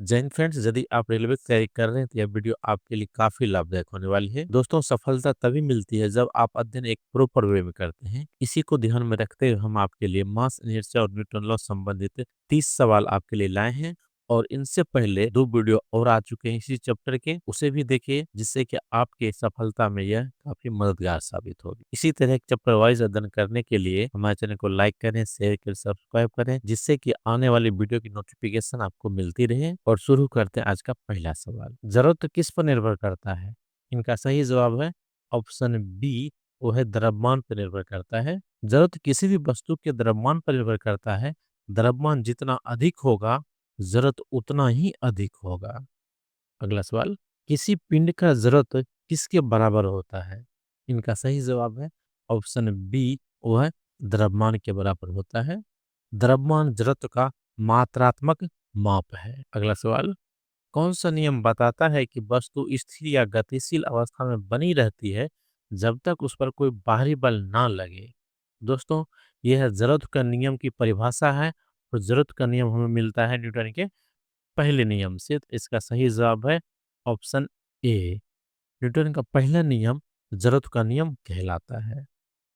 Jain friends, यदि आप railway की तैयारी कर रहे हैं तो यह वीडियो आपके लिए काफी लाभदायक होने वाली है। दोस्तों, सफलता तभी मिलती है जब आप अध्ययन एक प्रॉपर वे में करते हैं। इसी को ध्यान में रखते हुए हम आपके लिए मास इनर्शिया और न्यूटन लॉ संबंधित 30 सवाल आपके लिए लाए हैं। और इनसे पहले 2 वीडियो और आ चुके हैं इसी चैप्टर के, उसे भी देखिए, जिससे कि आपके सफलता में यह काफी मददगार साबित होगी। इसी तरह चैप्टर वाइज अध्ययन करने के लिए हमारे चैनल को लाइक करें, शेयर करें, सब्सक्राइब करें, जिससे कि आने वाली वीडियो की नोटिफिकेशन आपको मिलती रहे। और शुरू करते हैं आज का पहला सवाल। जरूरत किस पर निर्भर करता है? इनका सही जवाब है ऑप्शन बी, वो है द्रव्यमान पर निर्भर करता है। जरूरत किसी भी वस्तु के द्रव्यमान पर निर्भर करता है। द्रव्यमान जितना अधिक होगा, जरूरत उतना ही अधिक होगा। अगला सवाल, किसी पिंड का जरूरत किसके बराबर होता है? इनका सही जवाब है ऑप्शन बी, वो है द्रव्यमान के बराबर होता है। द्रव्यमान जड़त्व का मात्रात्मक माप है। अगला सवाल, कौन सा नियम बताता है कि वस्तु स्थिर या गतिशील अवस्था में बनी रहती है जब तक उस पर कोई बाहरी बल ना लगे? दोस्तों, यह जरूरत का नियम की परिभाषा है। और जरूरत का नियम हमें मिलता है न्यूटन के पहले नियम से। तो इसका सही जवाब है ऑप्शन ए। न्यूटन का पहला नियम जरूरत का नियम कहलाता है।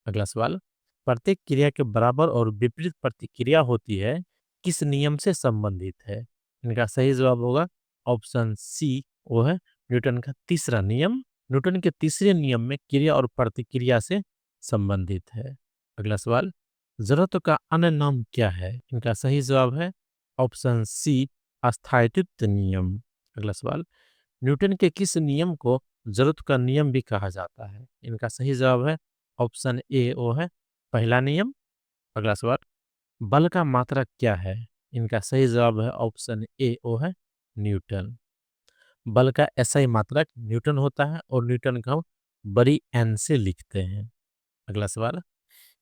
अगला सवाल, प्रत्येक क्रिया के बराबर और विपरीत प्रतिक्रिया होती है, किस नियम से संबंधित है? इनका सही जवाब होगा ऑप्शन सी, वो है न्यूटन का तीसरा नियम। न्यूटन के तीसरे नियम में क्रिया और प्रतिक्रिया से संबंधित है। अगला सवाल, जरूरत का अन्य नाम क्या है? इनका सही जवाब है ऑप्शन सी, अस्थायित्व नियम। अगला सवाल, न्यूटन के किस नियम को जरूरत का नियम भी कहा जाता है? इनका सही जवाब है ऑप्शन ए, वो है पहला नियम। अगला सवाल, बल का मात्रक क्या है? इनका सही जवाब है ऑप्शन ए, वो है न्यूटन। बल का एसआई मात्रक न्यूटन होता है और न्यूटन का हम बड़ी एन से लिखते हैं। अगला सवाल,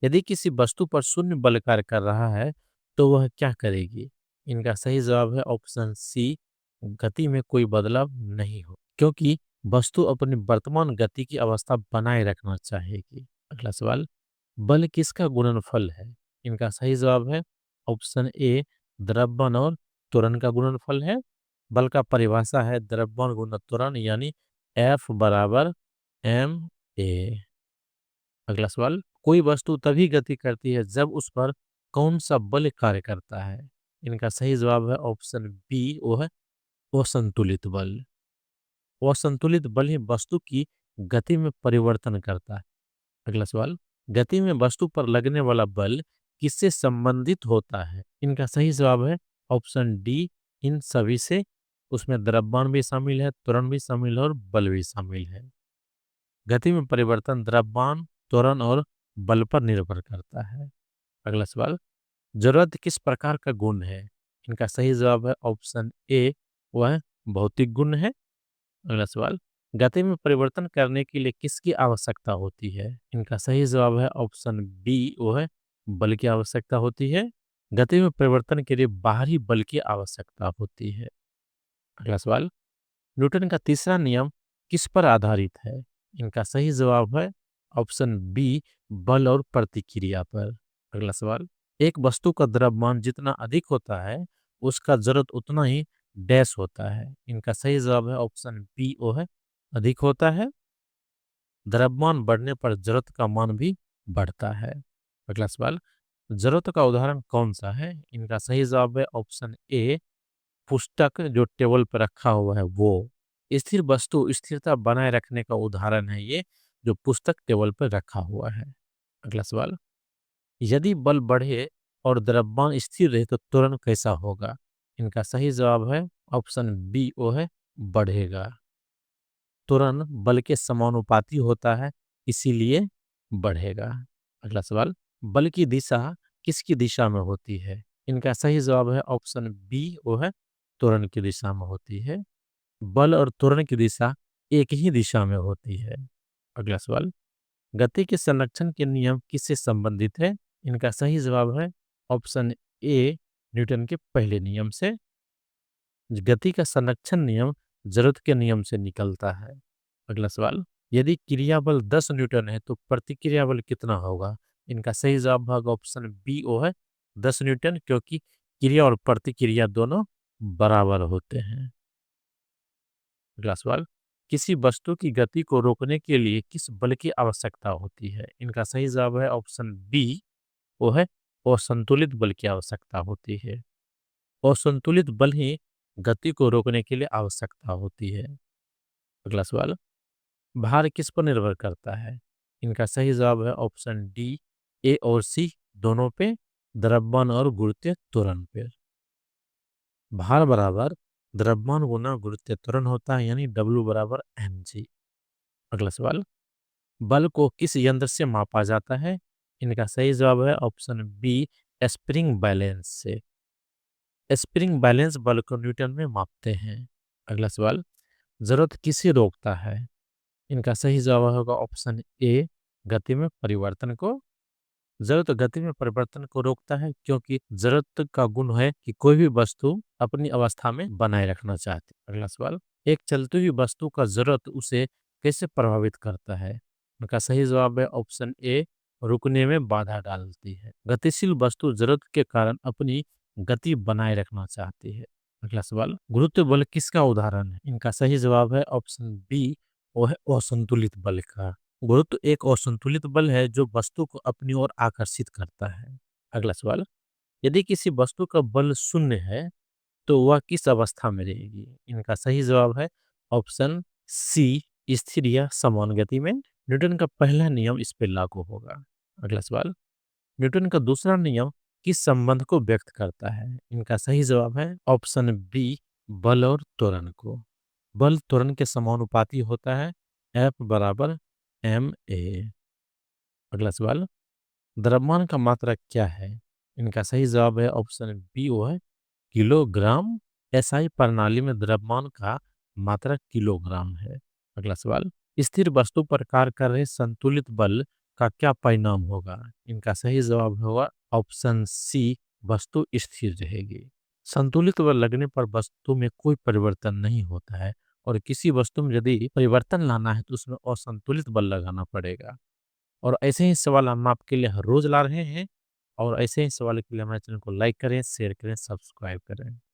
यदि किसी वस्तु पर शून्य बल कार्य कर रहा है तो वह क्या करेगी? इनका सही जवाब है ऑप्शन सी, गति में कोई बदलाव नहीं हो, क्योंकि वस्तु अपनी वर्तमान गति की अवस्था बनाए रखना चाहेगी। अगला सवाल, बल किसका गुणनफल है? इनका सही जवाब है ऑप्शन ए, द्रव्यमान और त्वरण का गुणनफल है। बल का परिभाषा है द्रव्यमान गुणा त्वरण, यानी एफ बराबर एम ए। अगला सवाल, कोई वस्तु तभी गति करती है जब उस पर कौन सा बल कार्य करता है? इनका सही जवाब है ऑप्शन बी, वो है असंतुलित बल। असंतुलित बल ही वस्तु की गति में परिवर्तन करता है। अगला सवाल, गति में वस्तु पर लगने वाला बल किससे संबंधित होता है? इनका सही जवाब है ऑप्शन डी, इन सभी से। उसमें द्रव्यमान भी शामिल है, त्वरण भी शामिल है और बल भी शामिल है। गति में परिवर्तन द्रव्यमान, त्वरण और बल पर निर्भर करता है। अगला सवाल, जरूरत किस प्रकार का गुण है? इनका सही जवाब है ऑप्शन ए, वह भौतिक गुण है। अगला सवाल, गति में परिवर्तन करने के लिए किसकी आवश्यकता होती है? इनका सही जवाब है ऑप्शन बी, वो है बल की आवश्यकता होती है। गति में परिवर्तन के लिए बाहरी बल की आवश्यकता होती है। अगला सवाल, न्यूटन का तीसरा नियम किस पर आधारित है? इनका सही जवाब है ऑप्शन बी, बल और प्रतिक्रिया पर। अगला सवाल, एक वस्तु का द्रव्यमान जितना अधिक होता है उसका जरूरत उतना ही डैश होता है। इनका सही जवाब है ऑप्शन बी, वो है अधिक होता है। द्रव्यमान बढ़ने पर जरूरत का मान भी बढ़ता है। अगला सवाल, जरूरत का उदाहरण कौन सा है? इनका सही जवाब है ऑप्शन ए, पुस्तक जो टेबल पर रखा हुआ है वो। स्थिर वस्तु स्थिरता बनाए रखने का उदाहरण है ये, जो पुस्तक टेबल पर रखा हुआ है। अगला सवाल, यदि बल बढ़े और द्रव्यमान स्थिर रहे तो त्वरण कैसा होगा? इनका सही जवाब है ऑप्शन बी, वो है बढ़ेगा। त्वरण बल के समानुपाती होता है, इसीलिए बढ़ेगा। अगला सवाल, बल की दिशा किसकी दिशा में होती है? इनका सही जवाब है ऑप्शन बी, वो है त्वरण की दिशा में होती है। बल और त्वरण की दिशा एक ही दिशा में होती है। अगला सवाल, गति के संरक्षण के नियम किससे संबंधित है? इनका सही जवाब है ऑप्शन ए, न्यूटन के पहले नियम से। गति का संरक्षण नियम जरूरत के नियम से निकलता है। अगला सवाल, यदि क्रिया बल 10 न्यूटन है तो प्रतिक्रिया बल कितना होगा? इनका सही जवाब होगा ऑप्शन बी, वो है 10 न्यूटन, क्योंकि क्रिया और प्रतिक्रिया दोनों बराबर होते हैं। अगला सवाल, किसी वस्तु की गति को रोकने के लिए किस बल की आवश्यकता होती है? इनका सही जवाब है ऑप्शन बी, वो है असंतुलित बल की आवश्यकता होती है। असंतुलित बल ही गति को रोकने के लिए आवश्यकता होती है। अगला सवाल, भार किस पर निर्भर करता है? इनका सही जवाब है ऑप्शन डी, ए और सी दोनों पे, द्रव्यमान और गुरुत्वीय त्वरण पे। भार बराबर द्रव्यमान गुना गुरुत्वीय त्वरण होता है, यानी W बराबर mg। अगला सवाल, बल को किस यंत्र से मापा जाता है? इनका सही जवाब है ऑप्शन बी, स्प्रिंग बैलेंस से। स्प्रिंग बैलेंस बल को न्यूटन में मापते हैं। अगला सवाल, जरूरत किसे रोकता है? इनका सही जवाब होगा ऑप्शन ए, गति में परिवर्तन को। जरूरत गति में परिवर्तन को रोकता है क्योंकि जरूरत का गुण है कि कोई भी वस्तु अपनी अवस्था में बनाए रखना चाहती है। अगला सवाल, एक चलती हुई वस्तु का जरूरत उसे कैसे प्रभावित करता है? उनका सही जवाब है ऑप्शन ए, रुकने में बाधा डालती है। गतिशील वस्तु जरूरत के कारण अपनी गति बनाए रखना चाहती है। अगला सवाल, गुरुत्व बल किसका उदाहरण है? इनका सही जवाब है ऑप्शन बी, वो है असंतुलित बल का। गुरुत्व एक असंतुलित बल है जो वस्तु को अपनी ओर आकर्षित करता है। अगला सवाल, यदि किसी वस्तु का बल शून्य है तो वह किस अवस्था में रहेगी? इनका सही जवाब है ऑप्शन सी, स्थिर या समान गति में। न्यूटन का पहला नियम इस पे लागू होगा। अगला सवाल, न्यूटन का दूसरा नियम किस संबंध को व्यक्त करता है? इनका सही जवाब है ऑप्शन बी, बल और त्वरण को। बल त्वरण के समानुपाती होता है, F बराबर ma। अगला सवाल, द्रव्यमान का मात्रक क्या है? इनका सही जवाब है ऑप्शन बी, वो है किलोग्राम। एसआई प्रणाली में द्रव्यमान का मात्रक किलोग्राम है। अगला सवाल, स्थिर वस्तु पर कार्य कर रहे संतुलित बल का क्या परिणाम होगा? इनका सही जवाब होगा ऑप्शन सी, वस्तु स्थिर रहेगी। संतुलित बल लगने पर वस्तु में कोई परिवर्तन नहीं होता है, और किसी वस्तु में यदि परिवर्तन लाना है तो उसमें असंतुलित बल लगाना पड़ेगा। और ऐसे ही सवाल हम आपके लिए हर रोज ला रहे हैं, और ऐसे ही सवाल के लिए हमारे चैनल को लाइक करें, शेयर करें, सब्सक्राइब करें।